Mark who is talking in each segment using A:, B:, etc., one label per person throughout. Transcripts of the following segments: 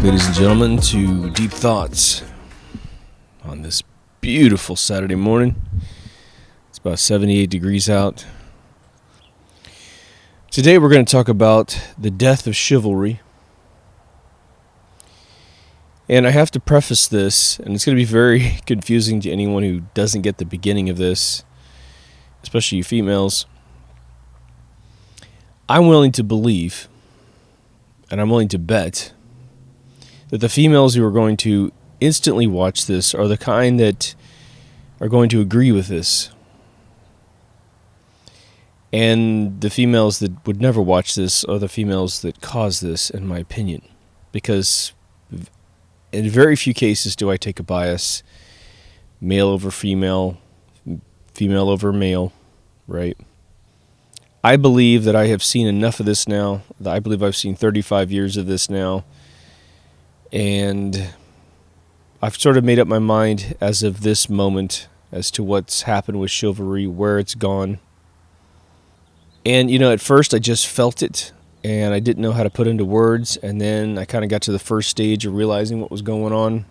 A: Ladies and gentlemen, to Deep Thoughts on this beautiful Saturday morning. It's about 78 degrees out. Today we're going to talk about the death of chivalry. And I have to preface this, and it's going to be very confusing to anyone who doesn't get the beginning of this, especially you females. I'm willing to believe, and I'm willing to bet, that the females who are going to instantly watch this are the kind that are going to agree with this. And the females that would never watch this are the females that cause this, in my opinion. Because in very few cases do I take a bias, male over female, female over male, right? I believe that I have seen enough of this now. I believe I've seen 35 years of this now. And I've sort of made up my mind as of this moment as to what's happened with chivalry, where it's gone. And, at first I just felt it, and I didn't know how to put into words, and then I kind of got to the first stage of realizing what was going on.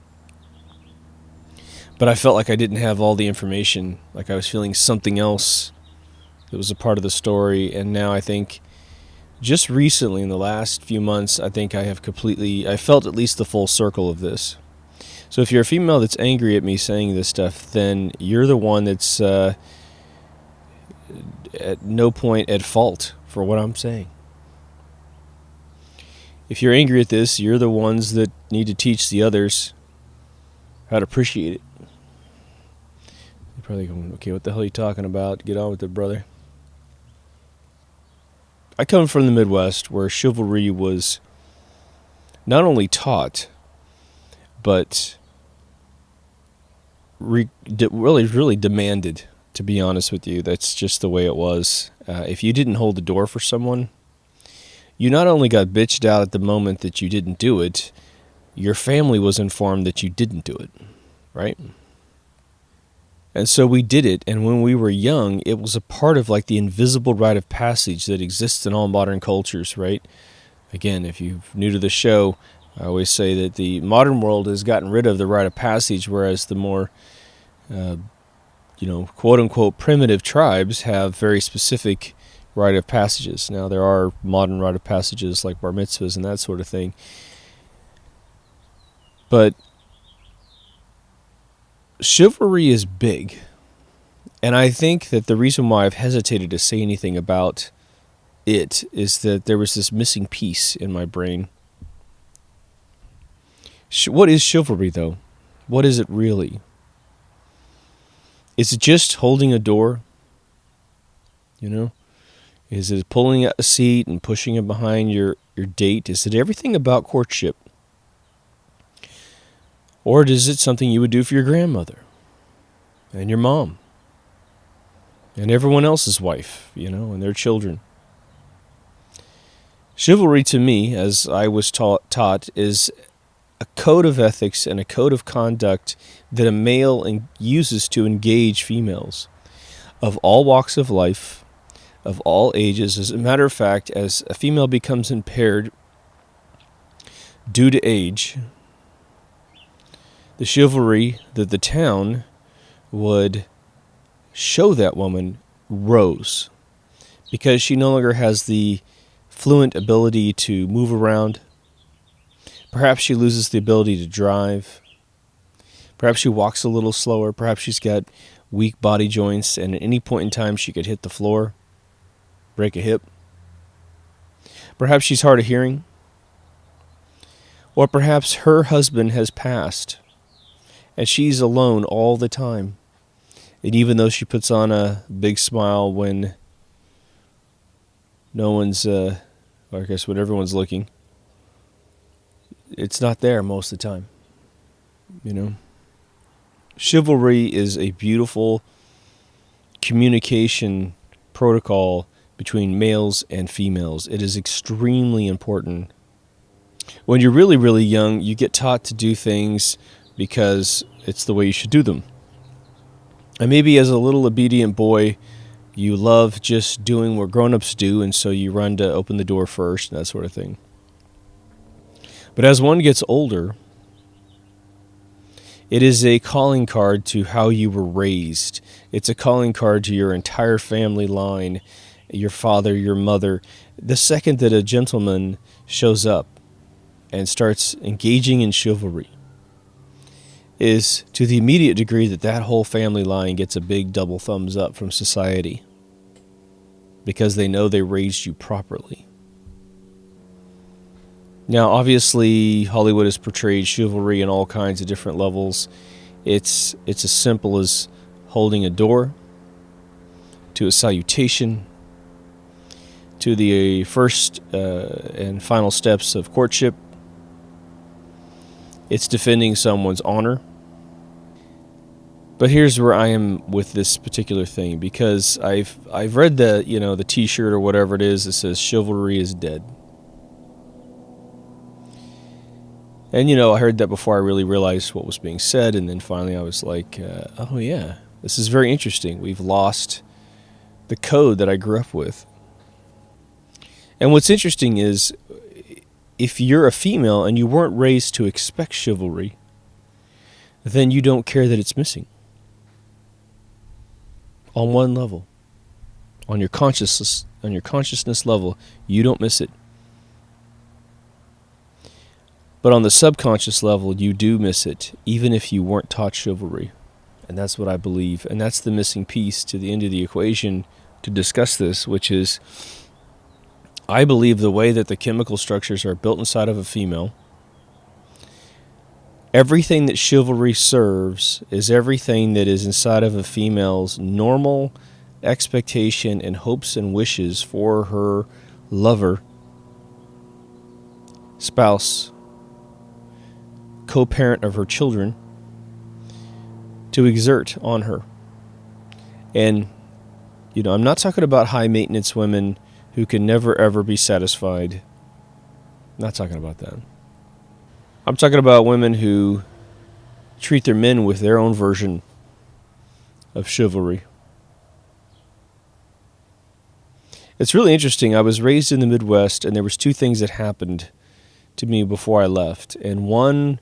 A: But I felt like I didn't have all the information, like I was feeling something else that was a part of the story, and now I think just recently, in the last few months, I think I felt at least the full circle of this. So if you're a female that's angry at me saying this stuff, then you're the one that's at no point at fault for what I'm saying. If you're angry at this, you're the ones that need to teach the others how to appreciate it. You're probably going, okay, what the hell are you talking about? Get on with it, brother. I come from the Midwest, where chivalry was not only taught, but really demanded, to be honest with you. That's just the way it was. If you didn't hold the door for someone, you not only got bitched out at the moment that you didn't do it, your family was informed that you didn't do it, right? And so we did it, and when we were young, it was a part of like the invisible rite of passage that exists in all modern cultures, right? Again, if you're new to the show, I always say that the modern world has gotten rid of the rite of passage, whereas the more, quote-unquote primitive tribes have very specific rite of passages. Now, there are modern rite of passages like bar mitzvahs and that sort of thing. But chivalry is big, and I think that the reason why I've hesitated to say anything about it is that there was this missing piece in my brain. What is chivalry, though? What is it really? Is it just holding a door? Is it pulling out a seat and pushing it behind your date? Is it everything about courtship? Or is it something you would do for your grandmother and your mom and everyone else's wife, and their children? Chivalry, to me, as I was taught, is a code of ethics and a code of conduct that a male uses to engage females of all walks of life, of all ages. As a matter of fact, as a female becomes impaired due to age, the chivalry that the town would show that woman rose, because she no longer has the fluent ability to move around. Perhaps she loses the ability to drive. Perhaps she walks a little slower. Perhaps she's got weak body joints, and at any point in time she could hit the floor, break a hip. Perhaps she's hard of hearing. Or perhaps her husband has passed, and she's alone all the time. And even though she puts on a big smile when no one's or I guess when everyone's looking, it's not there most of the time. You know, chivalry is a beautiful communication protocol between males and females. It is extremely important. When you're really, really young, you get taught to do things because it's the way you should do them. And maybe as a little obedient boy, you love just doing what grown-ups do, and so you run to open the door first and that sort of thing. But as one gets older, it is a calling card to how you were raised. It's a calling card to your entire family line, your father, your mother. The second that a gentleman shows up and starts engaging in chivalry is to the immediate degree that that whole family line gets a big double thumbs up from society because they know they raised you properly. Now, obviously, Hollywood has portrayed chivalry in all kinds of different levels. It's as simple as holding a door, to a salutation, to the first and final steps of courtship. It's defending someone's honor. But here's where I am with this particular thing, because I've read the T-shirt or whatever it is that says chivalry is dead. And, I heard that before I really realized what was being said, and then finally I was like, oh yeah, this is very interesting. We've lost the code that I grew up with. And what's interesting is, if you're a female and you weren't raised to expect chivalry, then you don't care that it's missing. On one level, on your consciousness level, you don't miss it. But on the subconscious level, you do miss it, even if you weren't taught chivalry. And that's what I believe. And that's the missing piece to the end of the equation to discuss this, which is, I believe the way that the chemical structures are built inside of a female, everything that chivalry serves is everything that is inside of a female's normal expectation and hopes and wishes for her lover, spouse, co-parent of her children, to exert on her. And, I'm not talking about high-maintenance women who can never, ever be satisfied. I'm not talking about that. I'm talking about women who treat their men with their own version of chivalry. It's really interesting. I was raised in the Midwest, and there was two things that happened to me before I left. And one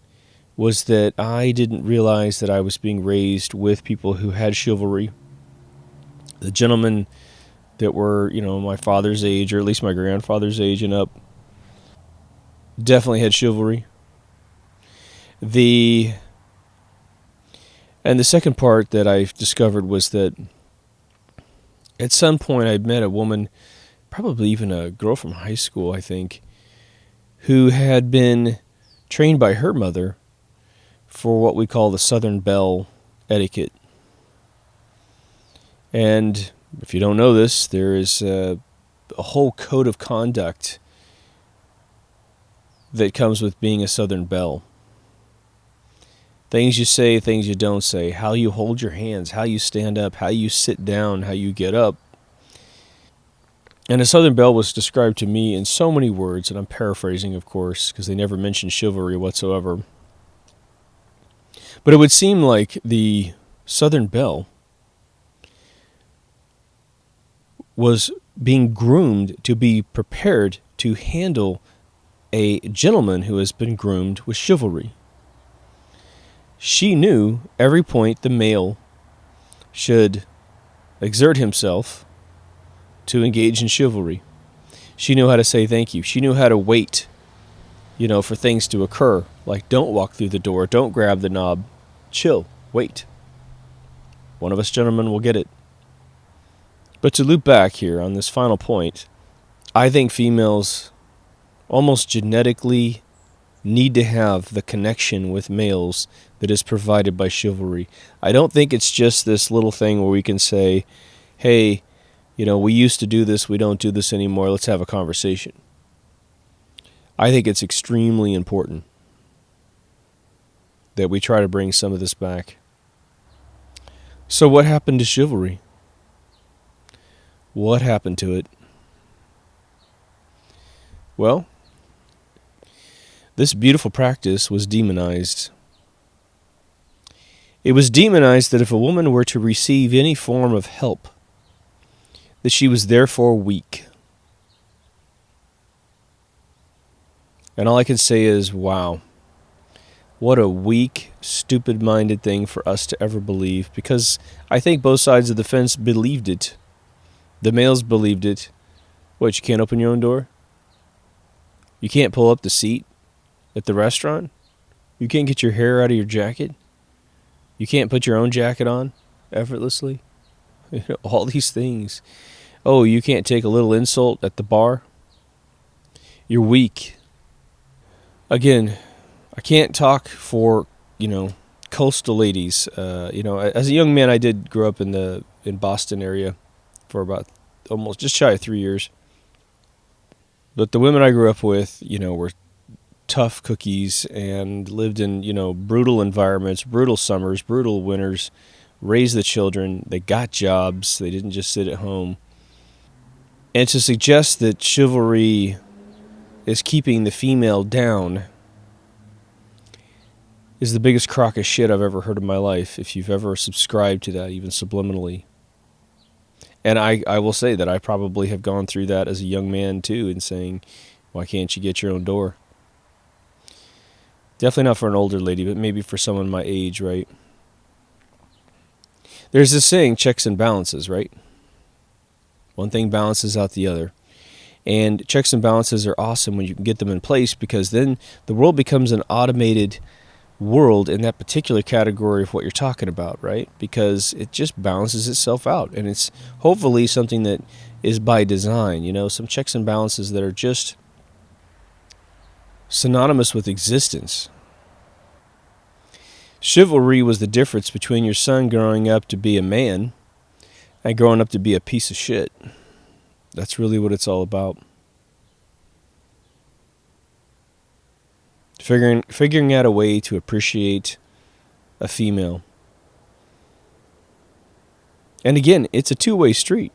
A: was that I didn't realize that I was being raised with people who had chivalry. The gentlemen that were, my father's age, or at least my grandfather's age and up, definitely had chivalry. And the second part that I discovered was that at some point I'd met a woman, probably even a girl from high school, I think, who had been trained by her mother for what we call the Southern Belle etiquette. And if you don't know this, there is a whole code of conduct that comes with being a Southern Belle. Things you say, things you don't say, how you hold your hands, how you stand up, how you sit down, how you get up. And a Southern Belle was described to me in so many words, and I'm paraphrasing, of course, because they never mentioned chivalry whatsoever. But it would seem like the Southern Belle was being groomed to be prepared to handle a gentleman who has been groomed with chivalry. She knew every point the male should exert himself to engage in chivalry. She knew how to say thank you. She knew how to wait, for things to occur. Like, don't walk through the door, don't grab the knob, chill, wait. One of us gentlemen will get it. But to loop back here on this final point, I think females almost genetically need to have the connection with males that is provided by chivalry. I don't think it's just this little thing where we can say, hey, we used to do this, we don't do this anymore, let's have a conversation. I think it's extremely important that we try to bring some of this back. So what happened to chivalry? What happened to it? Well, this beautiful practice was demonized. It was demonized that if a woman were to receive any form of help, that she was therefore weak. And all I can say is, wow, what a weak, stupid-minded thing for us to ever believe, because I think both sides of the fence believed it. The males believed it. What, you can't open your own door? You can't pull up the seat at the restaurant? You can't get your hair out of your jacket? You can't put your own jacket on effortlessly? All these things. Oh, you can't take a little insult at the bar? You're weak. Again, I can't talk for, coastal ladies. As a young man, I did grow up in Boston area for about almost just shy of 3 years. But the women I grew up with, were tough cookies and lived in, brutal environments, brutal summers, brutal winters, raised the children. They got jobs. They didn't just sit at home. And to suggest that chivalry is keeping the female down is the biggest crock of shit I've ever heard in my life, if you've ever subscribed to that, even subliminally. And I will say that I probably have gone through that as a young man, too, in saying, why can't you get your own door? Definitely not for an older lady, but maybe for someone my age, right? There's this saying, checks and balances, right? One thing balances out the other. And checks and balances are awesome when you can get them in place, because then the world becomes an automated world in that particular category of what you're talking about, right? Because it just balances itself out. And it's hopefully something that is by design, some checks and balances that are just synonymous with existence. Chivalry was the difference between your son growing up to be a man and growing up to be a piece of shit. That's really what it's all about. Figuring out a way to appreciate a female. And again, it's a two-way street.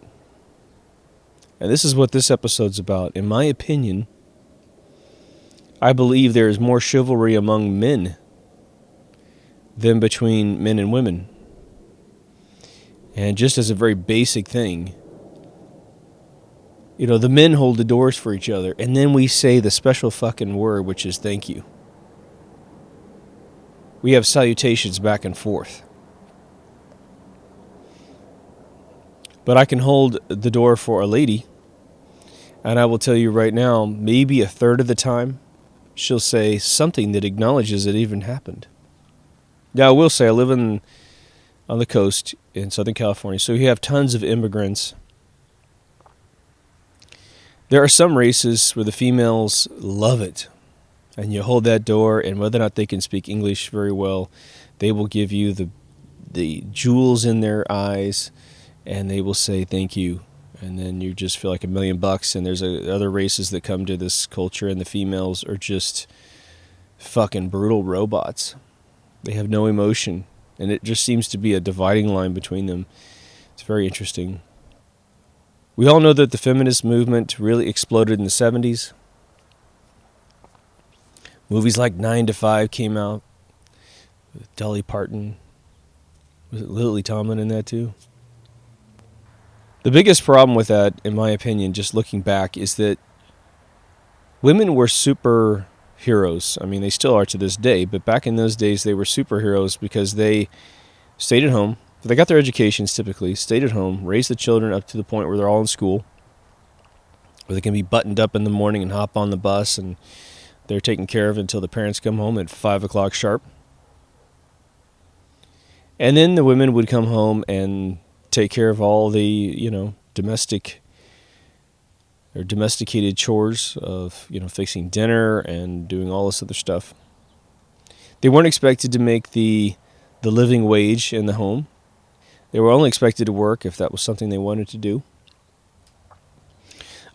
A: And this is what this episode's about. In my opinion, I believe there is more chivalry among men than between men and women. And just as a very basic thing, the men hold the doors for each other, and then we say the special fucking word, which is thank you. We have salutations back and forth. But I can hold the door for a lady, and I will tell you right now, maybe a third of the time, she'll say something that acknowledges it even happened. Now, I will say I live on the coast in Southern California, so you have tons of immigrants. There are some races where the females love it. And you hold that door, and whether or not they can speak English very well, they will give you the jewels in their eyes, and they will say thank you. And then you just feel like $1,000,000. And there's other races that come to this culture, and the females are just fucking brutal robots. They have no emotion, and it just seems to be a dividing line between them. It's very interesting. We all know that the feminist movement really exploded in the 70s. Movies like 9 to 5 came out. With Dolly Parton. Was it Lily Tomlin in that too? The biggest problem with that, in my opinion, just looking back, is that women were superheroes. I mean, they still are to this day, but back in those days they were superheroes because they stayed at home. They got their educations typically, stayed at home, raised the children up to the point where they're all in school, where they can be buttoned up in the morning and hop on the bus, and they're taken care of until the parents come home at 5 o'clock sharp. And then the women would come home and take care of all the, domesticated chores of, fixing dinner and doing all this other stuff. They weren't expected to make the living wage in the home. They were only expected to work if that was something they wanted to do.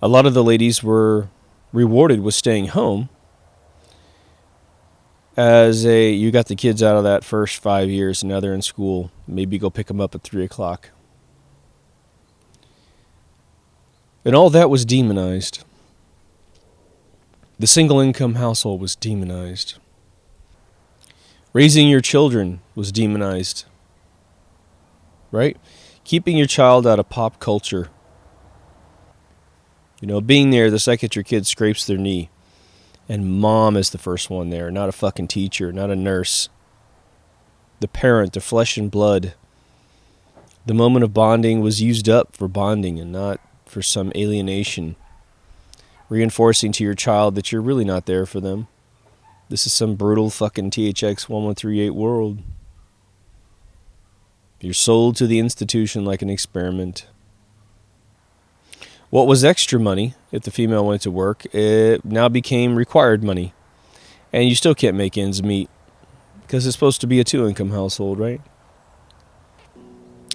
A: A lot of the ladies were rewarded with staying home You got the kids out of that first 5 years, and now they're in school. Maybe go pick them up at 3 o'clock. And all that was demonized. The single income household was demonized. Raising your children was demonized. Right? Keeping your child out of pop culture. Being there the second your kid scrapes their knee. And mom is the first one there, not a fucking teacher, not a nurse. The parent, the flesh and blood. The moment of bonding was used up for bonding and not for some alienation. Reinforcing to your child that you're really not there for them. This is some brutal fucking THX 1138 world. You're sold to the institution like an experiment. What was extra money if the female went to work, it now became required money. And you still can't make ends meet because it's supposed to be a 2-income household, right?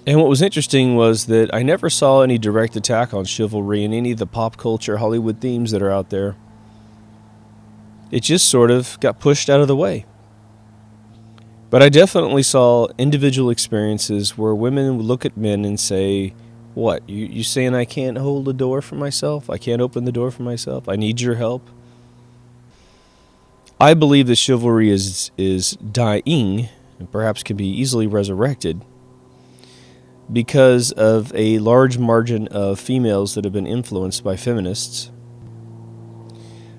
A: And what was interesting was that I never saw any direct attack on chivalry in any of the pop culture Hollywood themes that are out there. It just sort of got pushed out of the way. But I definitely saw individual experiences where women would look at men and say, what, you saying I can't hold the door for myself? I can't open the door for myself? I need your help? I believe that chivalry is dying, and perhaps can be easily resurrected, because of a large margin of females that have been influenced by feminists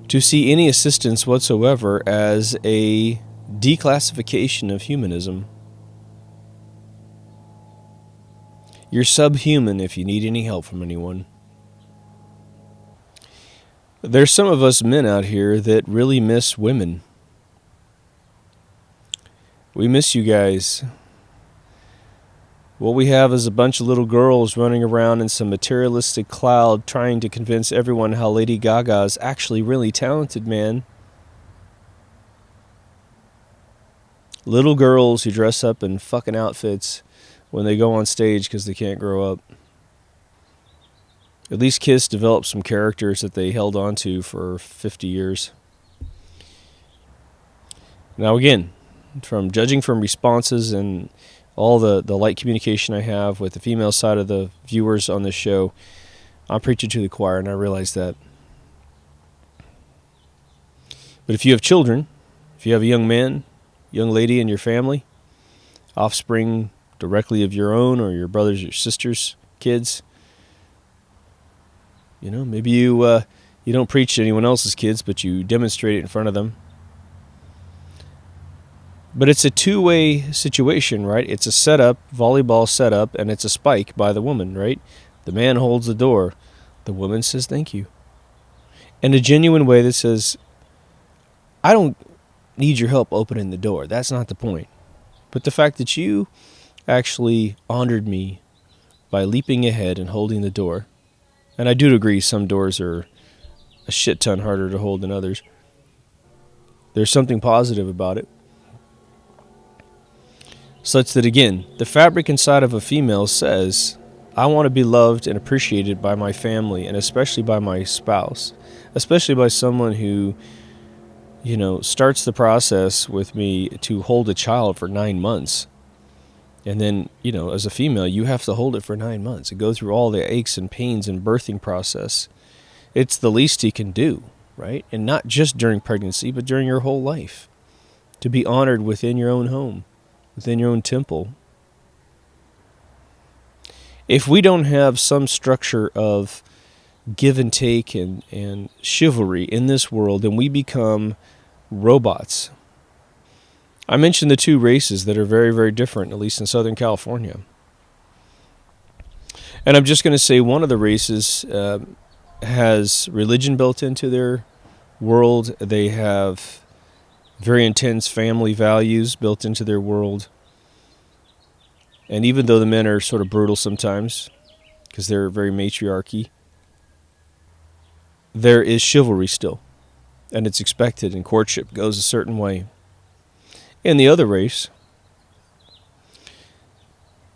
A: to see any assistance whatsoever as a declassification of humanism. You're subhuman if you need any help from anyone. There's some of us men out here that really miss women. We miss you guys. What we have is a bunch of little girls running around in some materialistic cloud trying to convince everyone how Lady Gaga is actually really talented, man. Little girls who dress up in fucking outfits when they go on stage because they can't grow up. At least Kiss developed some characters that they held on to for 50 years. Now again, judging from responses and all the light communication I have with the female side of the viewers on this show, I'm preaching to the choir, and I realize that. But if you have children, if you have a young man, young lady in your family, offspring directly of your own or your brother's or sister's kids, maybe you don't preach to anyone else's kids, but you demonstrate it in front of them. But it's a two-way situation, right? It's a setup, volleyball setup, and it's a spike by the woman, right? The man holds the door. The woman says, thank you. In a genuine way that says, I don't need your help opening the door. That's not the point. But the fact that you actually honored me by leaping ahead and holding the door, and I do agree some doors are a shit ton harder to hold than others. There's something positive about it. Such that, again, the fabric inside of a female says, I want to be loved and appreciated by my family, and especially by my spouse, especially by someone who, starts the process with me to hold a child for 9 months. And then, as a female, you have to hold it for 9 months and go through all the aches and pains and birthing process. It's the least he can do, right? And not just during pregnancy, but during your whole life. To be honored within your own home, within your own temple. If we don't have some structure of give and take and chivalry in this world, then we become robots. I mentioned the two races that are very, very different, at least in Southern California. And I'm just going to say one of the races has religion built into their world. They have very intense family values built into their world. And even though the men are sort of brutal sometimes, because they're very matriarchy, there is chivalry still. And it's expected, and courtship goes a certain way. In the other race,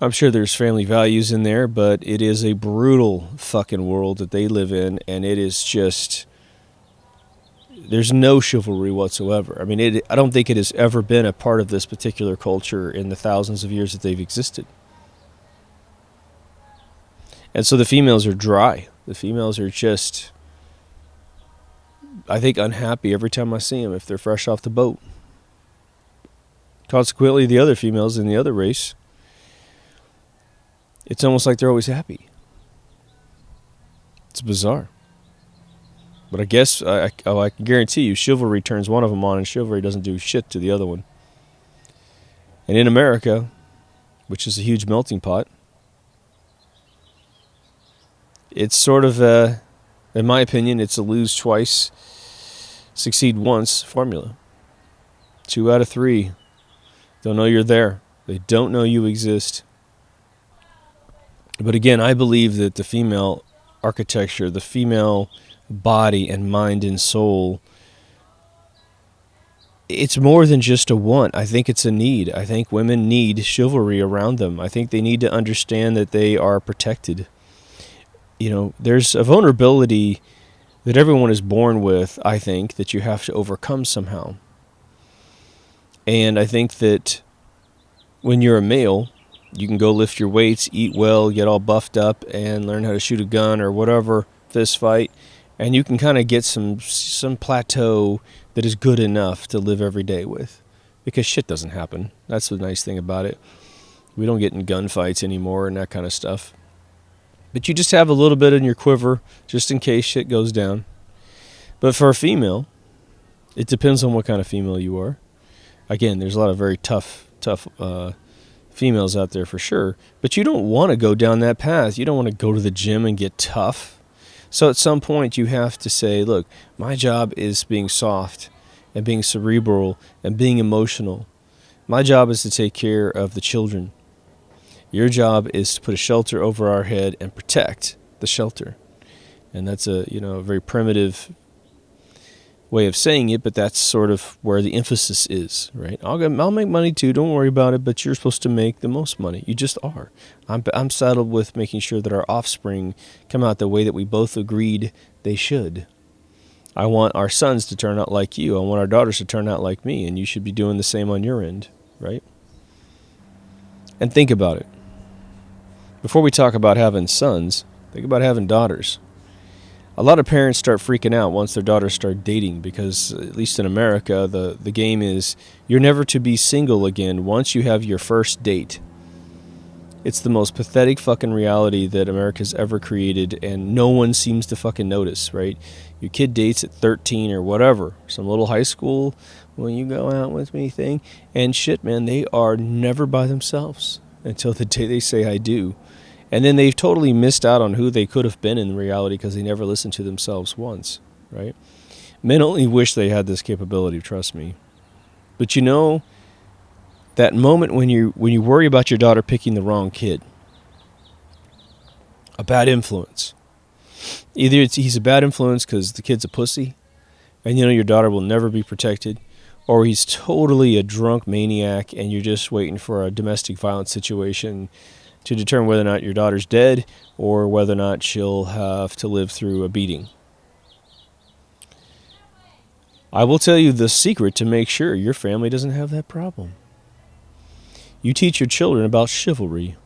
A: I'm sure there's family values in there, but it is a brutal fucking world that they live in, and it is just there's no chivalry whatsoever. I mean, I don't think it has ever been a part of this particular culture in the thousands of years that they've existed. And so the females are dry. The females are just, I think, unhappy every time I see them if they're fresh off the boat. Consequently, the other females in the other race, it's almost like they're always happy. It's bizarre. But I guess I can guarantee you chivalry turns one of them on and chivalry doesn't do shit to the other one. And in America, which is a huge melting pot, it's sort of, in my opinion, it's a lose twice, succeed once formula. 2 out of 3 don't know you're there. They don't know you exist. But again, I believe that the female architecture, the female body and mind and soul, it's more than just a want. I think it's a need. I think women need chivalry around them. I think they need to understand that they are protected. There's a vulnerability that everyone is born with, I think, that you have to overcome somehow. And I think that when you're a male, you can go lift your weights, eat well, get all buffed up, and learn how to shoot a gun or whatever, fist fight, and you can kind of get some plateau that is good enough to live every day with. Because shit doesn't happen. That's the nice thing about it. We don't get in gunfights anymore and that kind of stuff. But you just have a little bit in your quiver just in case shit goes down. But for a female, it depends on what kind of female you are. Again, there's a lot of very tough females out there for sure. But you don't want to go down that path. You don't want to go to the gym and get tough. So at some point you have to say, look, my job is being soft and being cerebral and being emotional. My job is to take care of the children. Your job is to put a shelter over our head and protect the shelter. And that's a very primitive way of saying it, but that's sort of where the emphasis is, right? I'll make money too, don't worry about it, but you're supposed to make the most money. You just are. I'm saddled with making sure that our offspring come out the way that we both agreed they should. I want our sons to turn out like you. I want our daughters to turn out like me, and you should be doing the same on your end, right? And think about it. Before we talk about having sons, think about having daughters. A lot of parents start freaking out once their daughters start dating because, at least in America, the game is you're never to be single again once you have your first date. It's the most pathetic fucking reality that America's ever created, and no one seems to fucking notice, right? Your kid dates at 13 or whatever, some little high school, will you go out with me thing, and shit, man, they are never by themselves until the day they say I do. And then they've totally missed out on who they could have been in reality because they never listened to themselves once, right? Men only wish they had this capability, trust me. But that moment when you worry about your daughter picking the wrong kid, a bad influence. Either he's a bad influence because the kid's a pussy, and your daughter will never be protected, or he's totally a drunk maniac, and you're just waiting for a domestic violence situation to determine whether or not your daughter's dead or whether or not she'll have to live through a beating. I will tell you the secret to make sure your family doesn't have that problem. You teach your children about chivalry.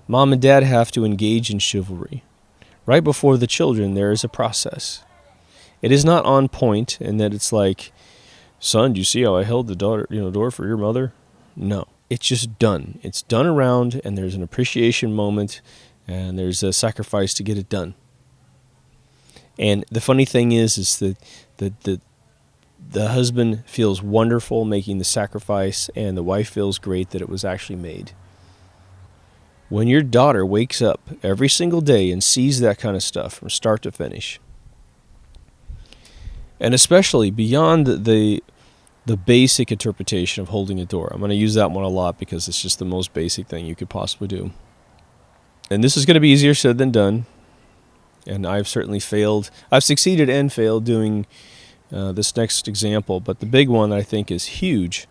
A: Mom and dad have to engage in chivalry. Right before the children, there is a process. It is not on point in that it's like, son, do you see how I held the door for your mother? No. It's just done. It's done around, and there's an appreciation moment, and there's a sacrifice to get it done. And the funny thing is that the husband feels wonderful making the sacrifice, and the wife feels great that it was actually made. When your daughter wakes up every single day and sees that kind of stuff from start to finish, and especially beyond the basic interpretation of holding a door. I'm going to use that one a lot because it's just the most basic thing you could possibly do. And this is going to be easier said than done. And I've certainly failed. I've succeeded and failed doing this next example. But the big one that I think is huge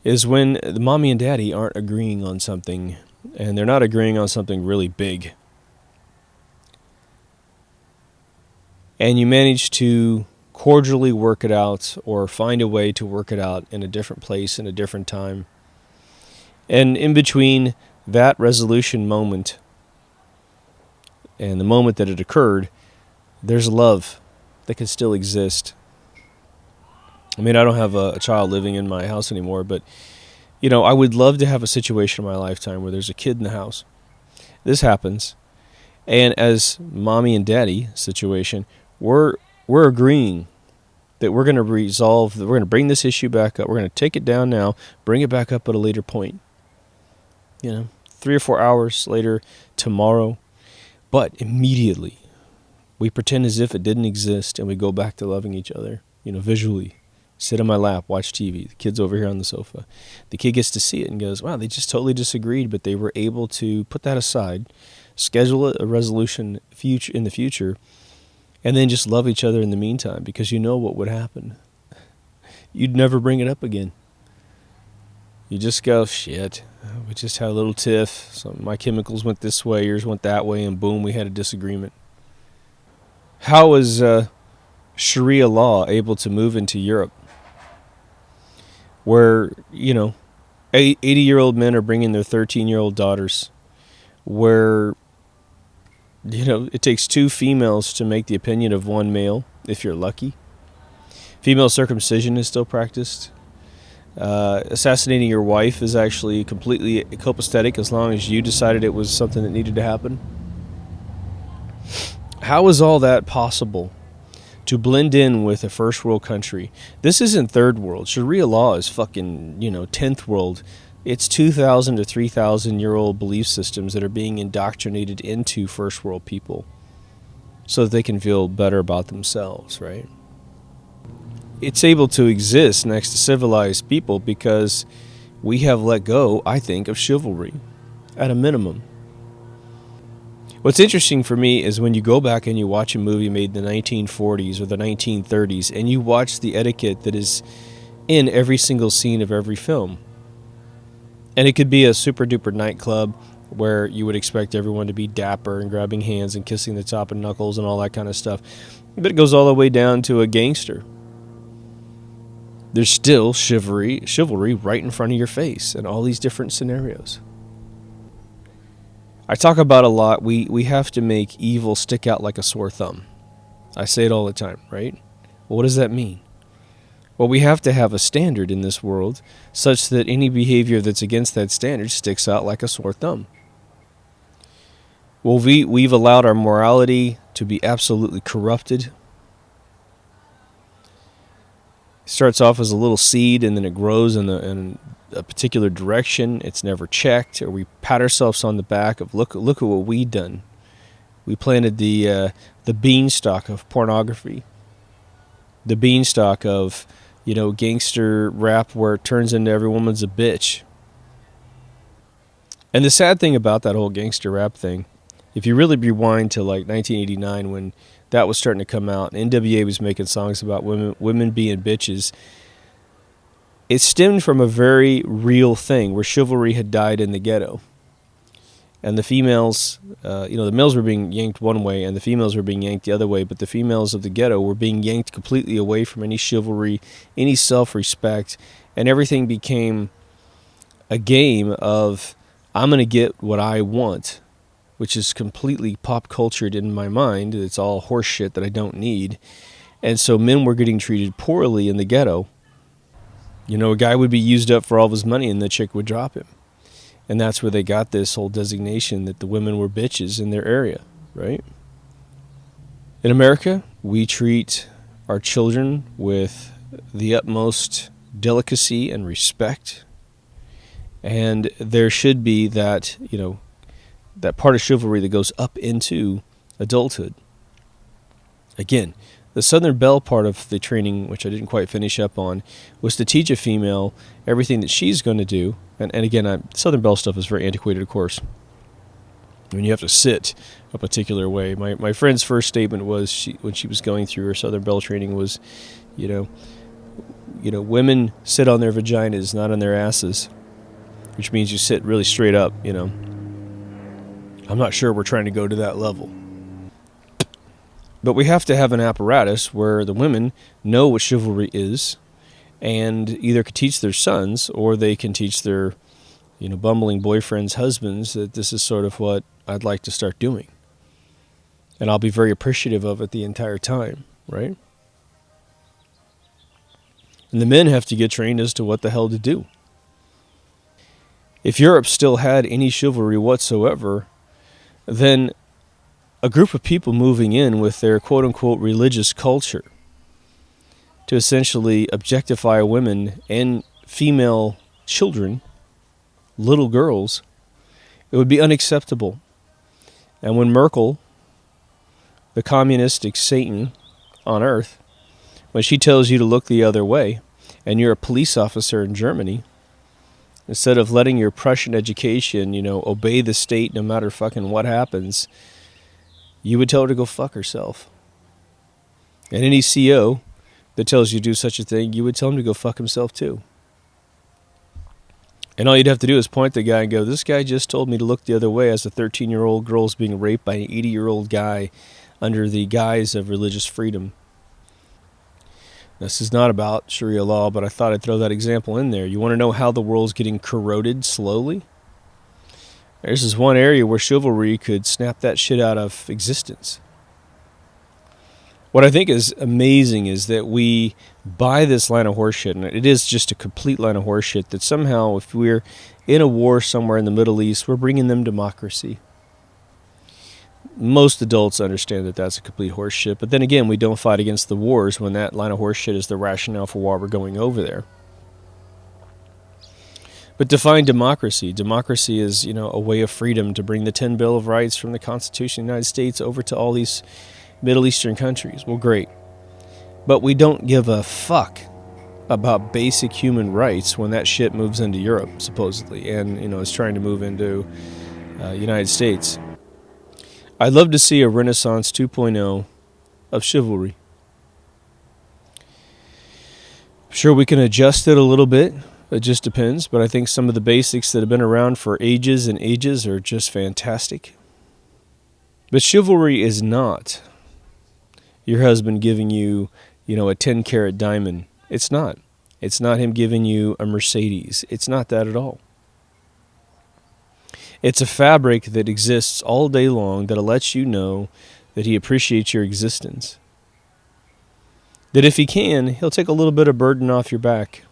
A: is when the mommy and daddy aren't agreeing on something, and they're not agreeing on something really big. And you manage to cordially work it out or find a way to work it out in a different place, in a different time. And in between that resolution moment and the moment that it occurred, there's love that can still exist. I mean, I don't have a child living in my house anymore, but, I would love to have a situation in my lifetime where there's a kid in the house. This happens. And as mommy and daddy situation, we're agreeing that we're going to resolve, that we're going to bring this issue back up. We're going to take it down now, bring it back up at a later point. 3 or 4 hours later, tomorrow. But immediately, we pretend as if it didn't exist and we go back to loving each other, visually. Sit on my lap, watch TV. The kid's over here on the sofa. The kid gets to see it and goes, wow, they just totally disagreed, but they were able to put that aside, schedule a resolution in the future, and then just love each other in the meantime, because you know what would happen. You'd never bring it up again. You just go, shit, we just had a little tiff. So my chemicals went this way, yours went that way, and boom, we had a disagreement. How is Sharia law able to move into Europe, where, 80-year-old men are bringing their 13-year-old daughters, where, it takes 2 females to make the opinion of 1 male, if you're lucky. Female circumcision is still practiced. Assassinating your wife is actually completely copacetic as long as you decided it was something that needed to happen. How is all that possible to blend in with a first world country? This isn't third world. Sharia law is fucking, 10th world. It's 2,000 to 3,000 year old belief systems that are being indoctrinated into first world people so that they can feel better about themselves, right? It's able to exist next to civilized people because we have let go, I think, of chivalry at a minimum. What's interesting for me is when you go back and you watch a movie made in the 1940s or the 1930s and you watch the etiquette that is in every single scene of every film. And it could be a super duper nightclub where you would expect everyone to be dapper and grabbing hands and kissing the top of knuckles and all that kind of stuff. But it goes all the way down to a gangster. There's still chivalry right in front of your face in all these different scenarios. I talk about a lot, we have to make evil stick out like a sore thumb. I say it all the time, right? Well, what does that mean? Well, we have to have a standard in this world such that any behavior that's against that standard sticks out like a sore thumb. Well, we've allowed our morality to be absolutely corrupted. It starts off as a little seed and then it grows in a particular direction. It's never checked, or we pat ourselves on the back of look at what we done. We planted the beanstalk of pornography, the beanstalk of gangster rap where it turns into every woman's a bitch. And the sad thing about that whole gangster rap thing, if you really rewind to like 1989 when that was starting to come out, and NWA was making songs about women being bitches. It stemmed from a very real thing where chivalry had died in the ghetto. And the females, the males were being yanked one way and the females were being yanked the other way, but the females of the ghetto were being yanked completely away from any chivalry, any self-respect, and everything became a game of, I'm going to get what I want, which is completely pop-cultured in my mind. It's all horse shit that I don't need. And so men were getting treated poorly in the ghetto. A guy would be used up for all of his money and the chick would drop him. And that's where they got this whole designation that the women were bitches in their area, right? In America, we treat our children with the utmost delicacy and respect. And there should be that, that part of chivalry that goes up into adulthood. Again, the Southern Belle part of the training, which I didn't quite finish up on, was to teach a female everything that she's going to do. And again, Southern Belle stuff is very antiquated, of course. When you have to sit a particular way. My friend's first statement was, when she was going through her Southern Belle training was, women sit on their vaginas, not on their asses, which means you sit really straight up, I'm not sure we're trying to go to that level. But we have to have an apparatus where the women know what chivalry is and either can teach their sons or they can teach their, bumbling boyfriends, husbands, that this is sort of what I'd like to start doing. And I'll be very appreciative of it the entire time, right? And the men have to get trained as to what the hell to do. If Europe still had any chivalry whatsoever, then a group of people moving in with their quote-unquote religious culture to essentially objectify women and female children, little girls, it would be unacceptable. And when Merkel, the communistic Satan on earth, when she tells you to look the other way, and you're a police officer in Germany, instead of letting your Prussian education, obey the state no matter fucking what happens, you would tell her to go fuck herself. And any CO that tells you to do such a thing, you would tell him to go fuck himself too. And all you'd have to do is point the guy and go, this guy just told me to look the other way as a 13-year-old girl is being raped by an 80-year-old guy under the guise of religious freedom. This is not about Sharia law, but I thought I'd throw that example in there. You want to know how the world's getting corroded slowly? There's this one area where chivalry could snap that shit out of existence. What I think is amazing is that we buy this line of horseshit, and it is just a complete line of horseshit, that somehow if we're in a war somewhere in the Middle East, we're bringing them democracy. Most adults understand that that's a complete horseshit, but then again, we don't fight against the wars when that line of horseshit is the rationale for why we're going over there. But define democracy. Democracy is, a way of freedom to bring the 10 Bill of Rights from the Constitution of the United States over to all these Middle Eastern countries. Well, great. But we don't give a fuck about basic human rights when that shit moves into Europe, supposedly, and, is trying to move into United States. I'd love to see a Renaissance 2.0 of chivalry. Sure, we can adjust it a little bit. It just depends, but I think some of the basics that have been around for ages and ages are just fantastic. But chivalry is not your husband giving you, a 10-carat diamond. It's not. It's not him giving you a Mercedes. It's not that at all. It's a fabric that exists all day long that lets you know that he appreciates your existence. That if he can, he'll take a little bit of burden off your back.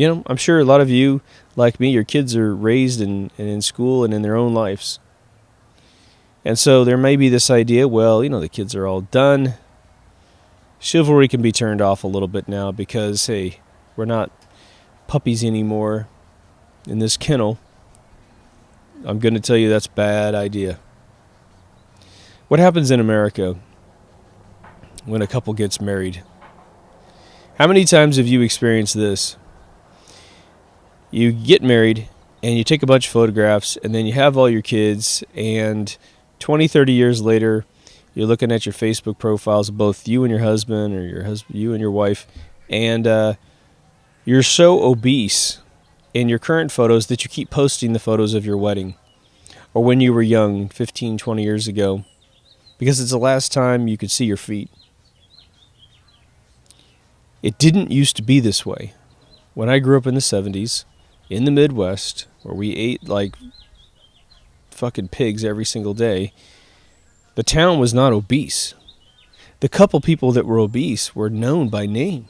A: I'm sure a lot of you, like me, your kids are raised and in school and in their own lives. And so there may be this idea, well, the kids are all done. Chivalry can be turned off a little bit now because, hey, we're not puppies anymore in this kennel. I'm going to tell you that's a bad idea. What happens in America when a couple gets married? How many times have you experienced this? You get married, and you take a bunch of photographs, and then you have all your kids, and 20, 30 years later, you're looking at your Facebook profiles of both you and your husband, or you and your wife, and you're so obese in your current photos that you keep posting the photos of your wedding, or when you were young, 15, 20 years ago, because it's the last time you could see your feet. It didn't used to be this way. When I grew up in the 70s, in the Midwest, where we ate like fucking pigs every single day, the town was not obese. The couple people that were obese were known by name.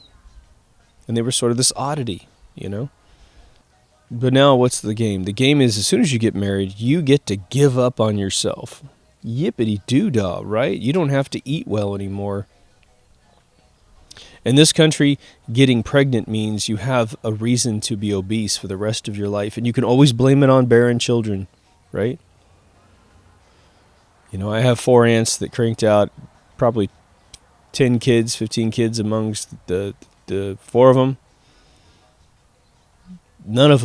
A: And they were sort of this oddity, But now what's the game? The game is as soon as you get married, you get to give up on yourself. Yippity-doo-dah, right? You don't have to eat well anymore. In this country, getting pregnant means you have a reason to be obese for the rest of your life, and you can always blame it on barren children, right? I have 4 aunts that cranked out probably 10 kids, 15 kids amongst the 4 of them. None of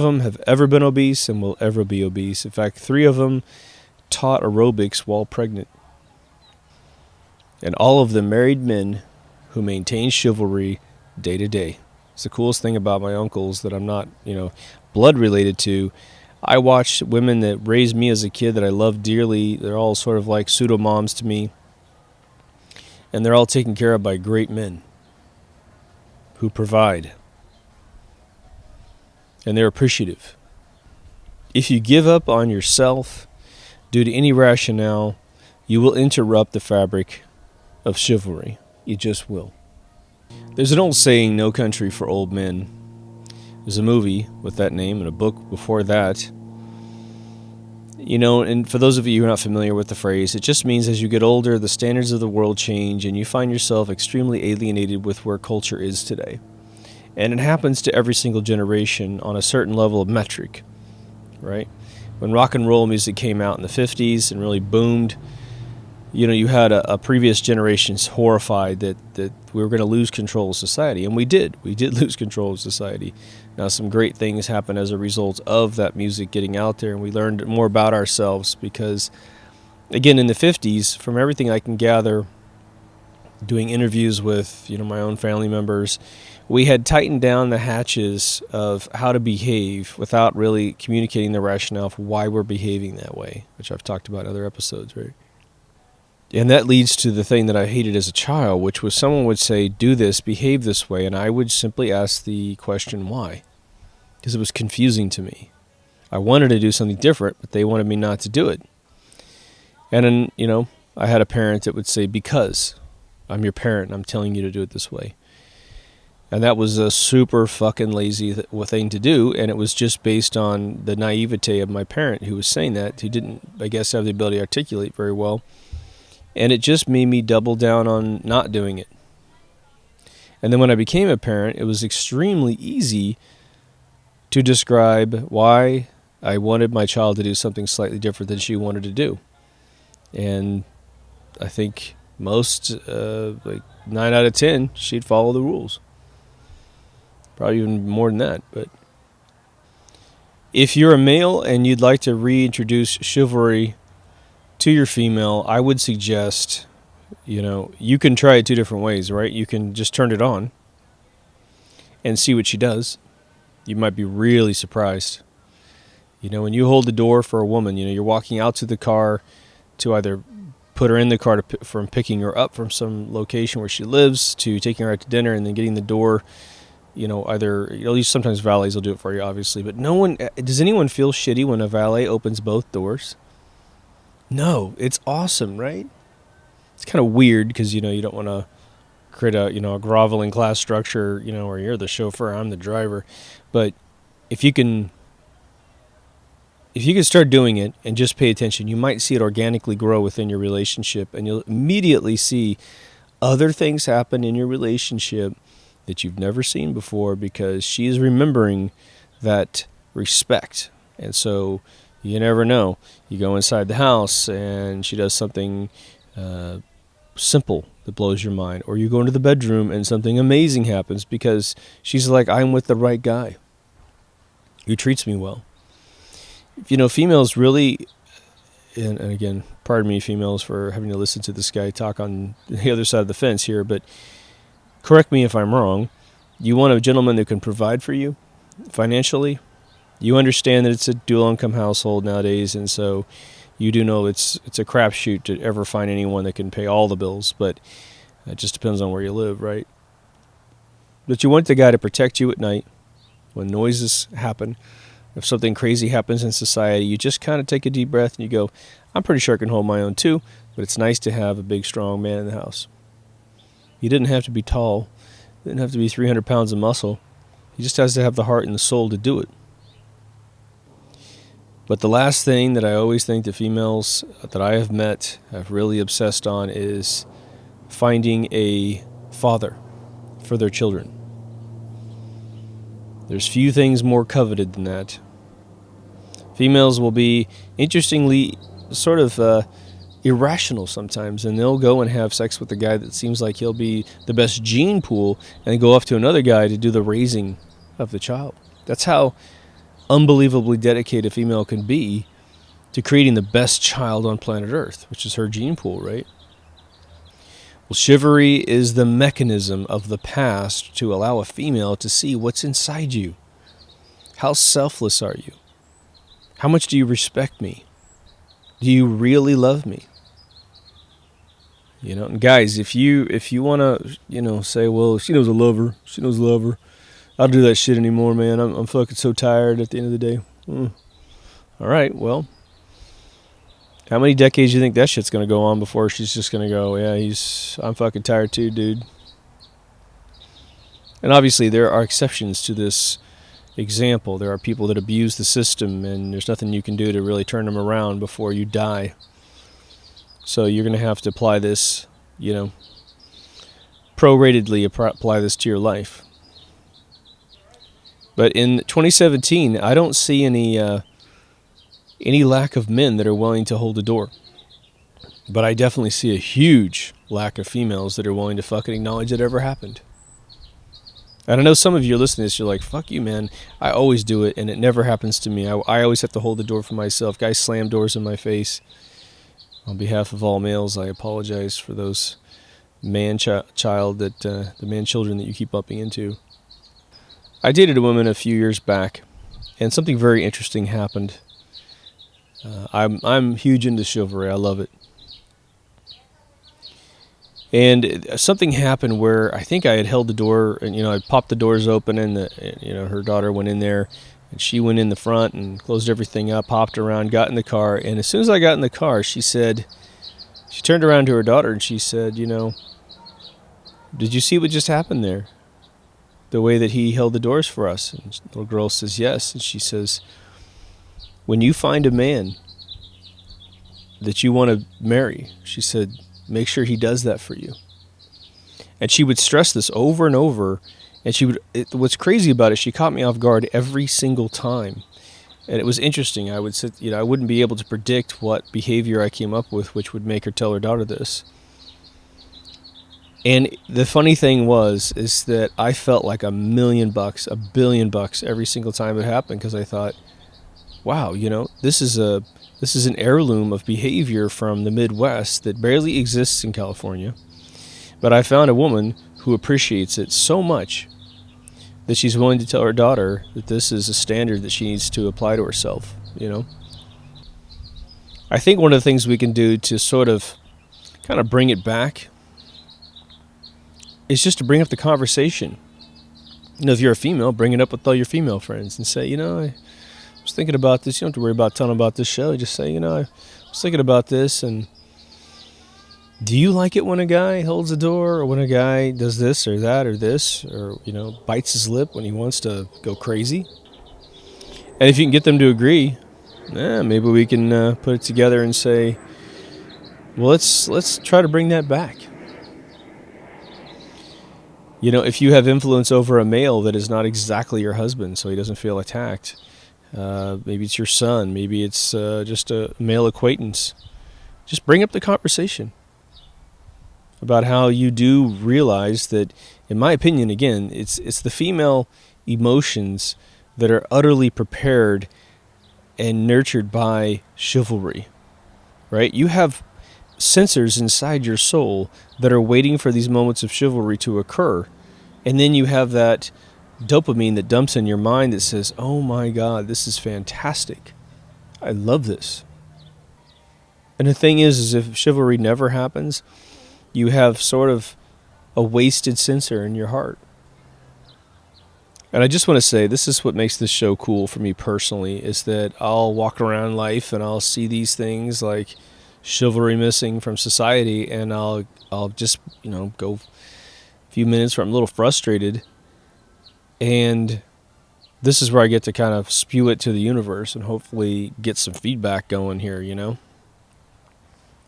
A: them have ever been obese and will ever be obese. In fact, 3 of them taught aerobics while pregnant. And all of them married men who maintain chivalry day to day. It's the coolest thing about my uncles that I'm not, blood related to. I watched women that raised me as a kid that I loved dearly. They're all sort of like pseudo moms to me, and they're all taken care of by great men who provide, and they're appreciative. If you give up on yourself due to any rationale, you will interrupt the fabric of chivalry. You just will. There's an old saying, no country for old men. There's a movie with that name and a book before that. You know, and for those of you who are not familiar with the phrase, it just means as you get older, the standards of the world change and you find yourself extremely alienated with where culture is today. And it happens to every single generation on a certain level of metric, right? When rock and roll music came out in the 50s and really boomed, you know, you had a previous generations horrified that we were going to lose control of society. And we did. We did lose control of society. Now, some great things happened as a result of that music getting out there, and we learned more about ourselves because, again, in the 50s, from everything I can gather, doing interviews with, you know, my own family members, we had tightened down the hatches of how to behave without really communicating the rationale for why we're behaving that way, which I've talked about in other episodes, right? And that leads to the thing that I hated as a child, which was someone would say, do this, behave this way, and I would simply ask the question, why? Because it was confusing to me. I wanted to do something different, but they wanted me not to do it. And then, you know, I had a parent that would say, because I'm your parent, and I'm telling you to do it this way. And that was a super fucking lazy thing to do, and it was just based on the naivete of my parent who was saying that, who didn't, I guess, have the ability to articulate very well. And it just made me double down on not doing it. And then when I became a parent, it was extremely easy to describe why I wanted my child to do something slightly different than she wanted to do. And I think most, like 9 out of 10, she'd follow the rules. Probably even more than that. But if you're a male and you'd like to reintroduce chivalry to your female, I would suggest, you know, you can try it 2 different ways, right? You can just turn it on and see what she does. You might be really surprised. You know, when you hold the door for a woman, you know, you're walking out to the car to either put her in the car from picking her up from some location where she lives to taking her out to dinner and then getting the door, you know, either, at least sometimes valets will do it for you, obviously, but does anyone feel shitty when a valet opens both doors? No, it's awesome, right? It's kind of weird because, you know, you don't want to create a, you know, a groveling class structure, you know, where you're the chauffeur, I'm the driver. But if you can start doing it and just pay attention, you might see it organically grow within your relationship, and you'll immediately see other things happen in your relationship that you've never seen before because she is remembering that respect. And so you never know. You go inside the house and she does something simple that blows your mind. Or you go into the bedroom and something amazing happens because she's like, I'm with the right guy who treats me well. You know, females really, and again, pardon me, females, for having to listen to this guy talk on the other side of the fence here, but correct me if I'm wrong. You want a gentleman that can provide for you financially. You understand that it's a dual-income household nowadays, and so you do know it's a crapshoot to ever find anyone that can pay all the bills, but it just depends on where you live, right? But you want the guy to protect you at night when noises happen. If something crazy happens in society, you just kind of take a deep breath and you go, I'm pretty sure I can hold my own too, but it's nice to have a big, strong man in the house. He didn't have to be tall. He didn't have to be 300 pounds of muscle. He just has to have the heart and the soul to do it. But the last thing that I always think the females that I have met have really obsessed on is finding a father for their children. There's few things more coveted than that. Females will be, interestingly, sort of irrational sometimes, and they'll go and have sex with a guy that seems like he'll be the best gene pool and go off to another guy to do the raising of the child. That's how unbelievably dedicated a female can be to creating the best child on planet Earth, which is her gene pool, right? Well, chivalry is the mechanism of the past to allow a female to see what's inside you. How selfless are you? How much do you respect me? Do you really love me? You know, and guys, if you want to, say, well, she knows I love her. She knows I love her. I don't do that shit anymore, man. I'm fucking so tired at the end of the day. All right, well, how many decades do you think that shit's going to go on before she's just going to go, yeah, I'm fucking tired too, dude. And obviously there are exceptions to this example. There are people that abuse the system, and there's nothing you can do to really turn them around before you die. So you're going to have to apply this, proratedly apply this to your life. But in 2017, I don't see any lack of men that are willing to hold the door. But I definitely see a huge lack of females that are willing to fucking acknowledge it ever happened. And I know some of you are listening to this, you're like, fuck you, man. I always do it, and it never happens to me. I always have to hold the door for myself. Guys slam doors in my face. On behalf of all males, I apologize for those the man children that you keep bumping into. I dated a woman a few years back, and something very interesting happened. I'm huge into chivalry. I love it. And something happened where I think I had held the door, and I popped the doors open, and her daughter went in there, and she went in the front and closed everything up, hopped around, got in the car, and as soon as I got in the car, she turned around to her daughter and she said, did you see what just happened there? The way that he held the doors for us. And the little girl says yes, and she says, when you find a man that you want to marry, she said, make sure he does that for you. And she would stress this over and over. And what's crazy about it, she caught me off guard every single time. And it was interesting. I wouldn't be able to predict what behavior I came up with, which would make her tell her daughter this. And the funny thing is that I felt like $1 million, $1 billion every single time it happened, because I thought, wow, this is an heirloom of behavior from the Midwest that barely exists in California. But I found a woman who appreciates it so much that she's willing to tell her daughter that this is a standard that she needs to apply to herself, I think one of the things we can do to sort of kind of bring it back is just to bring up the conversation. If you're a female, bring it up with all your female friends and say, I was thinking about this. You don't have to worry about telling them about this show. Just say, I was thinking about this, and do you like it when a guy holds the door, or when a guy does this or that or this, or, bites his lip when he wants to go crazy? And if you can get them to agree, maybe we can put it together and say, well, let's try to bring that back. If you have influence over a male that is not exactly your husband, so he doesn't feel attacked, maybe it's your son, maybe it's just a male acquaintance, just bring up the conversation about how you do realize that, in my opinion, again, it's the female emotions that are utterly prepared and nurtured by chivalry, right? You have sensors inside your soul that are waiting for these moments of chivalry to occur, and then you have that dopamine that dumps in your mind that says, oh my God, this is fantastic. I love this. And the thing is if chivalry never happens, you have sort of a wasted sensor in your heart. And I just want to say, this is what makes this show cool for me personally, is that I'll walk around life and I'll see these things like chivalry missing from society, and I'll just, go a few minutes where I'm a little frustrated, and this is where I get to kind of spew it to the universe and hopefully get some feedback going here,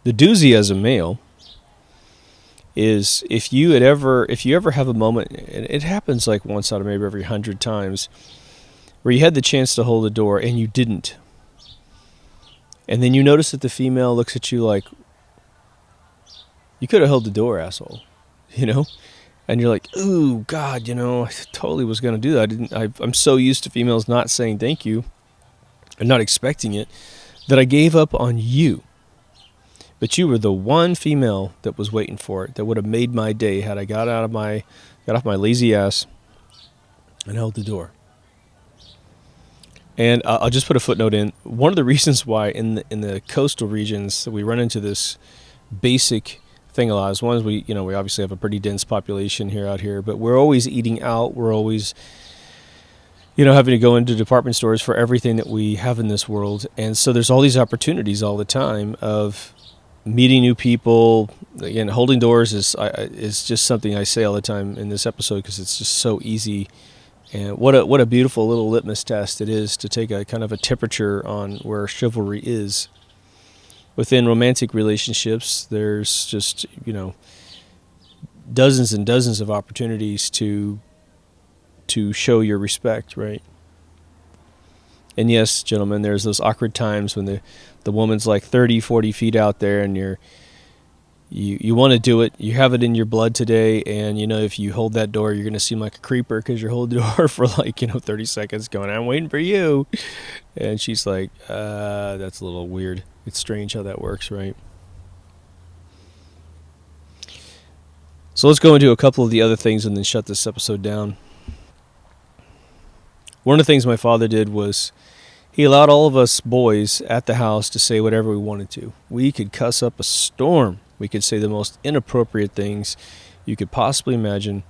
A: The doozy as a male is if you ever have a moment, and it happens like once out of maybe every 100 times, where you had the chance to hold the door and you didn't. And then you notice that the female looks at you like, you could have held the door, asshole, And you're like, ooh, God, I totally was going to do that. I'm so used to females not saying thank you and not expecting it that I gave up on you. But you were the one female that was waiting for it, that would have made my day had I got off my lazy ass and held the door. And I'll just put a footnote in. One of the reasons why in the coastal regions we run into this basic thing a lot is, one is we obviously have a pretty dense population out here, but we're always eating out. We're always having to go into department stores for everything that we have in this world. And so there's all these opportunities all the time of meeting new people. Again, holding doors is just something I say all the time in this episode because it's just so easy. And what a beautiful little litmus test it is to take a kind of a temperature on where chivalry is. Within romantic relationships, there's just, dozens and dozens of opportunities to show your respect, right? And yes, gentlemen, there's those awkward times when the woman's like 30, 40 feet out there and you want to do it. You have it in your blood today, and if you hold that door, you're going to seem like a creeper because you're holding the door for 30 seconds going, I'm waiting for you. And she's like, that's a little weird. It's strange how that works, right? So let's go into a couple of the other things and then shut this episode down. One of the things my father did was he allowed all of us boys at the house to say whatever we wanted to. We could cuss up a storm. We could say the most inappropriate things you could possibly imagine.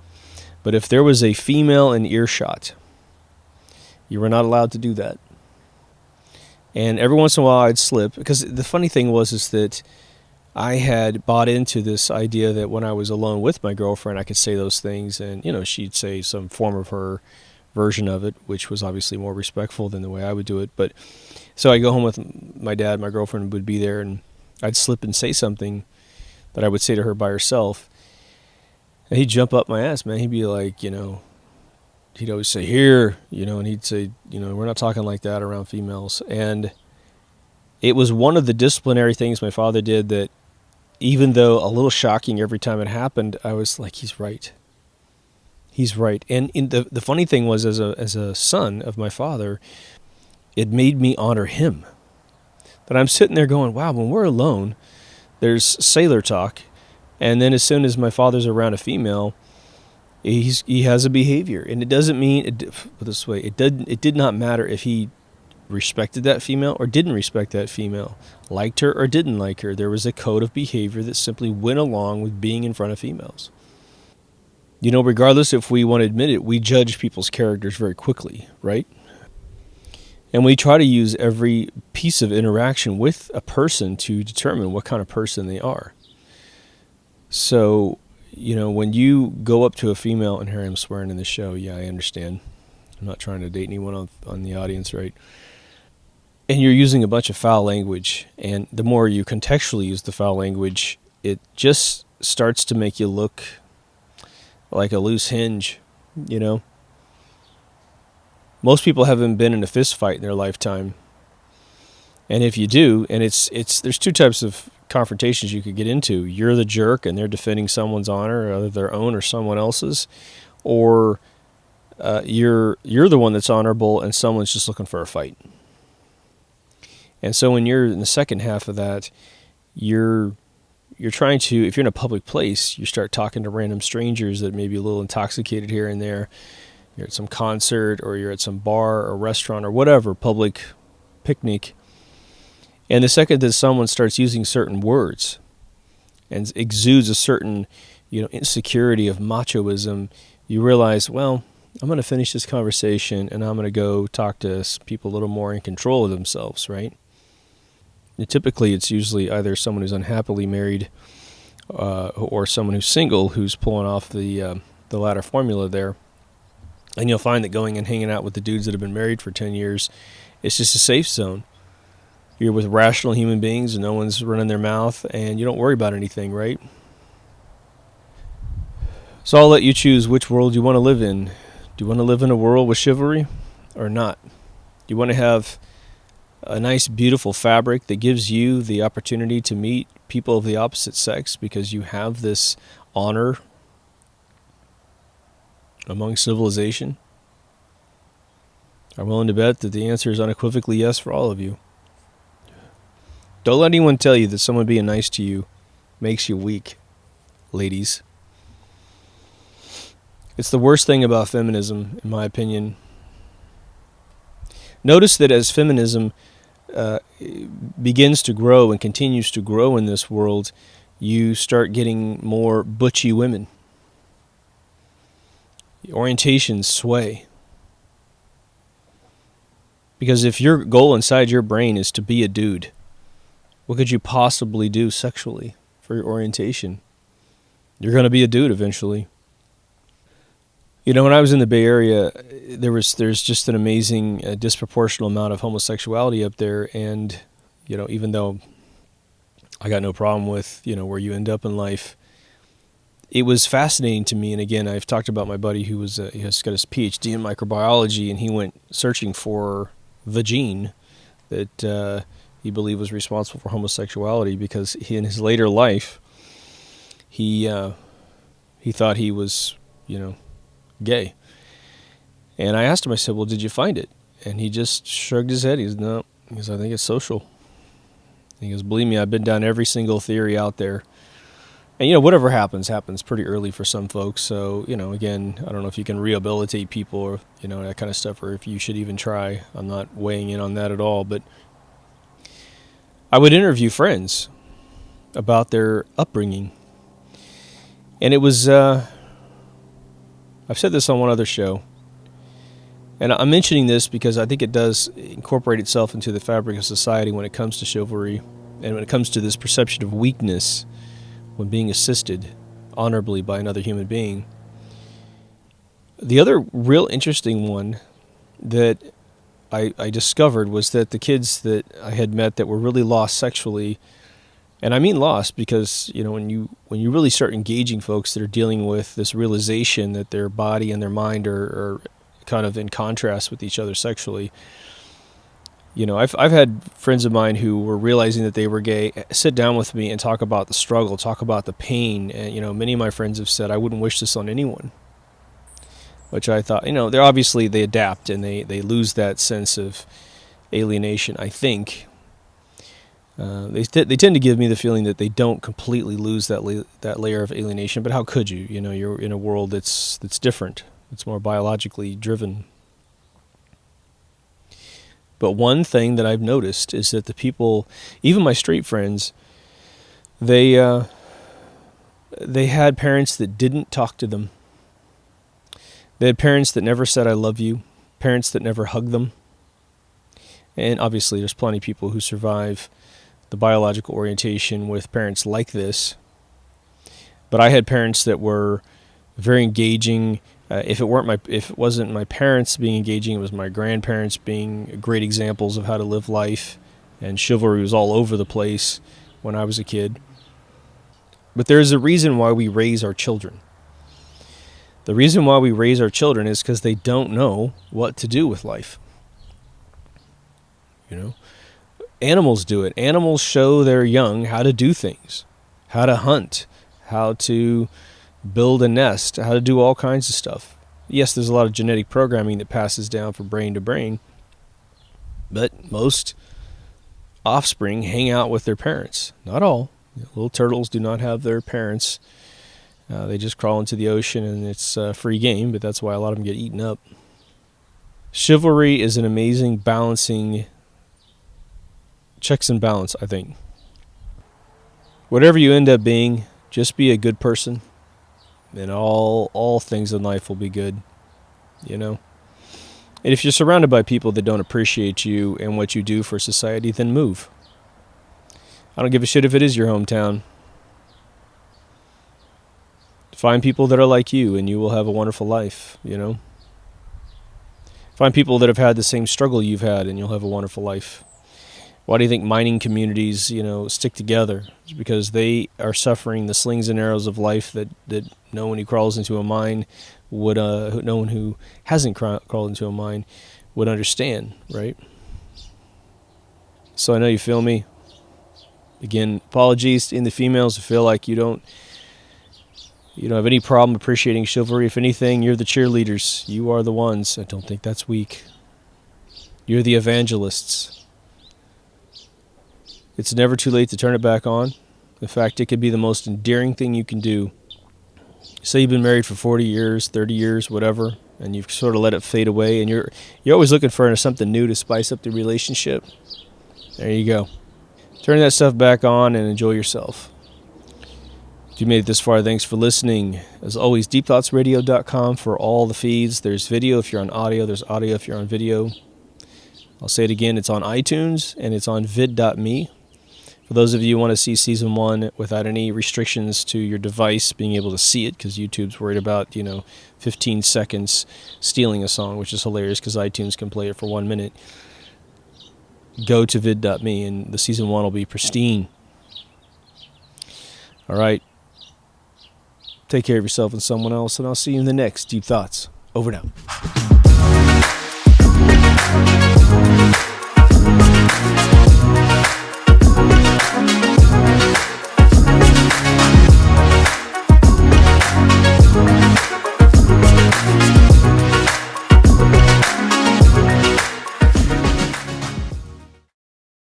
A: But if there was a female in earshot, you were not allowed to do that. And every once in a while I'd slip, because the funny thing was that I had bought into this idea that when I was alone with my girlfriend, I could say those things, and she'd say some form of her version of it, which was obviously more respectful than the way I would do it. But so I go home with my dad, my girlfriend would be there, and I'd slip and say something that I would say to her by herself. And he'd jump up my ass, man. He'd be like, he'd always say, here, and he'd say, we're not talking like that around females. And it was one of the disciplinary things my father did that, even though a little shocking every time it happened, I was like, he's right. He's right. And the funny thing was, as a son of my father, it made me honor him. That I'm sitting there going, wow, when we're alone, there's sailor talk, and then as soon as my father's around a female, he has a behavior, and it doesn't mean this way. It did not matter if he respected that female or didn't respect that female, liked her or didn't like her. There was a code of behavior that simply went along with being in front of females. Regardless if we want to admit it, we judge people's characters very quickly, right? And we try to use every piece of interaction with a person to determine what kind of person they are. So, when you go up to a female, and here I'm swearing in the show, yeah, I understand. I'm not trying to date anyone on the audience, right? And you're using a bunch of foul language, and the more you contextually use the foul language, it just starts to make you look like a loose hinge, Most people haven't been in a fist fight in their lifetime. And if you do, and there's two types of confrontations you could get into. You're the jerk and they're defending someone's honor, either their own or someone else's, or you're the one that's honorable and someone's just looking for a fight. And so when you're in the second half of that, you're trying to, if you're in a public place, you start talking to random strangers that may be a little intoxicated here and there. You're at some concert, or you're at some bar or restaurant or whatever, public picnic. And the second that someone starts using certain words and exudes a certain, insecurity of machoism, you realize, well, I'm going to finish this conversation and I'm going to go talk to people a little more in control of themselves, right? And typically, it's usually either someone who's unhappily married or someone who's single who's pulling off the latter formula there. And you'll find that going and hanging out with the dudes that have been married for 10 years, it's just a safe zone. You're with rational human beings and no one's running their mouth and you don't worry about anything, right? So I'll let you choose which world you want to live in. Do you want to live in a world with chivalry or not? Do you want to have a nice, beautiful fabric that gives you the opportunity to meet people of the opposite sex because you have this honor among civilization? I'm willing to bet that the answer is unequivocally yes for all of you. Don't let anyone tell you that someone being nice to you makes you weak, ladies. It's the worst thing about feminism, in my opinion. Notice that as feminism begins to grow and continues to grow in this world, you start getting more butchy women. Orientations sway. Because if your goal inside your brain is to be a dude, what could you possibly do sexually for your orientation? You're going to be a dude eventually. You know, when I was in the Bay Area, there's just an amazing disproportional amount of homosexuality up there, and you know, even though I got no problem with, you know, where you end up in life, it was fascinating to me. And again, I've talked about my buddy who was he has got his PhD in microbiology, and he went searching for the gene that he believed was responsible for homosexuality, because he, in his later life, he thought he was, you know, gay. And I asked him, I said, well, did you find it? And he just shrugged his head. He goes, no. He goes, I think it's social. He goes, believe me, I've been down every single theory out there. And, you know, whatever happens pretty early for some folks. So, you know, again, I don't know if you can rehabilitate people or, you know, that kind of stuff, or if you should even try. I'm not weighing in on that at all. But I would interview friends about their upbringing. And it was, I've said this on one other show, and I'm mentioning this because I think it does incorporate itself into the fabric of society when it comes to chivalry, and when it comes to this perception of weakness when being assisted honorably by another human being. The other real interesting one that I discovered was that the kids that I had met that were really lost sexually, and I mean lost because, you know, when you really start engaging folks that are dealing with this realization that their body and their mind are kind of in contrast with each other sexually. You know, I've had friends of mine who were realizing that they were gay sit down with me and talk about the struggle, talk about the pain. And, you know, many of my friends have said, I wouldn't wish this on anyone. Which I thought, you know, they adapt and they lose that sense of alienation, I think. They tend to give me the feeling that they don't completely lose that layer of alienation, but how could you? You know, you're in a world that's different. It's more biologically driven. But one thing that I've noticed is that the people, even my straight friends, they had parents that didn't talk to them. They had parents that never said I love you, parents that never hugged them. And obviously there's plenty of people who survive the biological orientation with parents like this. But I had parents that were very engaging. If it wasn't my parents being engaging, it was my grandparents being great examples of how to live life. And chivalry was all over the place when I was a kid. But there's a reason why we raise our children. The reason why we raise our children is because they don't know what to do with life. You know, animals do it. Animals show their young how to do things, how to hunt, how to build a nest, how to do all kinds of stuff. Yes, there's a lot of genetic programming that passes down from brain to brain, but most offspring hang out with their parents. Not all. Little turtles do not have their parents. They just crawl into the ocean, and it's free game, but that's why a lot of them get eaten up. Chivalry is an amazing balancing checks and balance, I think. Whatever you end up being, just be a good person, and all things in life will be good, you know. And if you're surrounded by people that don't appreciate you and what you do for society, then move. I don't give a shit if it is your hometown. Find people that are like you, and you will have a wonderful life, you know. Find people that have had the same struggle you've had, and you'll have a wonderful life. Why do you think mining communities, you know, stick together? It's because they are suffering the slings and arrows of life that no one who crawls into a mine would, no one who hasn't crawled into a mine would understand, right? So I know you feel me. Again, apologies in the females who feel like you don't have any problem appreciating chivalry. If anything, you're the cheerleaders. You are the ones. I don't think that's weak. You're the evangelists. It's never too late to turn it back on. In fact, it could be the most endearing thing you can do. Say you've been married for 40 years, 30 years, whatever. and you've sort of let it fade away, and you're always looking for something new to spice up the relationship, there you go. Turn that stuff back on and enjoy yourself. If you made it this far, thanks for listening. As always, deepthoughtsradio.com for all the feeds. There's video if you're on audio. There's audio if you're on video. I'll say it again. It's on iTunes, and it's on vid.me. For those of you who want to see Season 1 without any restrictions to your device being able to see it, because YouTube's worried about, 15 seconds stealing a song, which is hilarious because iTunes can play it for 1 minute. Go to vid.me, and the Season 1 will be pristine. All right. Take care of yourself and someone else, and I'll see you in the next Deep Thoughts. Over now.